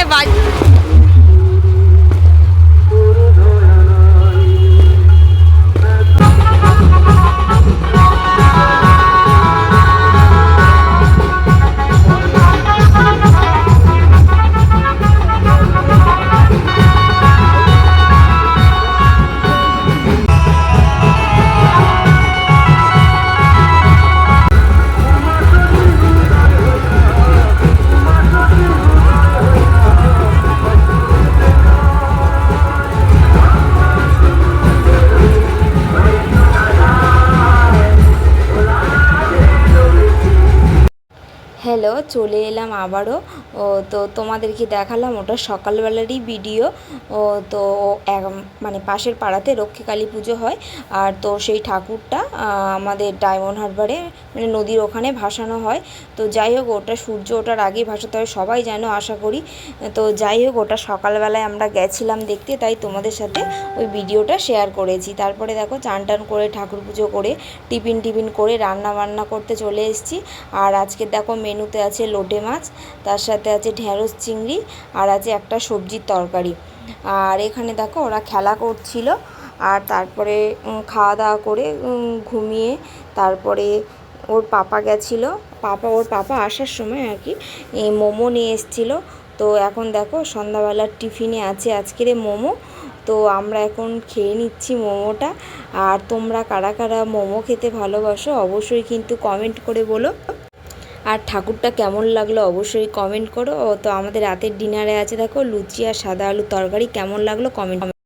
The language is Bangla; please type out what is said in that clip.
এখানে হ্যালো, চলে এলাম আবারও। তো তোমাদেরকে দেখালাম ওটা সকালবেলারই ভিডিও। তো মানে পাশের পাড়াতে রক্ষীকালী পুজো হয়, আর তো সেই ঠাকুরটা আমাদের ডায়মন্ড হারবারে মানে নদীর ওখানে ভাসানো হয়। তো যাই হোক, ওটা সূর্য ওঠার আগেই ভাসাতে হয়, সবাই জানো আশা করি। তো যাই হোক, ওটা সকালবেলায় আমরা গেছিলাম দেখতে, তাই তোমাদের সাথে ওই ভিডিওটা শেয়ার করেছি। তারপরে দেখো, চান টান করে ঠাকুর পুজো করে টিফিন করে রান্না বান্না করতে চলে এসেছি। আর আজকে দেখো, মেনুতে আছে লোটে মাছ, তার সাথে আছে ঢেঁড়স চিংড়ি, আর আছে একটা সবজির তরকারি। আর এখানে দেখো ওরা খেলা করছিল। আর তারপরে খাওয়া দাওয়া করে ঘুমিয়ে তারপরে ওর পাপা গেছিলো। ওর পাপা আসার সময় আর কি মোমো নিয়ে এসেছিলো। তো এখন দেখো সন্ধ্যাবেলার টিফিনে আছে আজকের মোমো। তো আমরা এখন খেয়ে নিচ্ছি মোমোটা। আর তোমরা কারা কারা মোমো খেতে ভালোবাসো অবশ্যই কিন্তু কমেন্ট করে বলো। আর ঠাকুরটা কেমন লাগলো অবশ্যই কমেন্ট করো। তো আমাদের রাতের ডিনারে আছে দেখো লুচি আর সাদা আলুর তরকারি। কেমন লাগলো কমেন্ট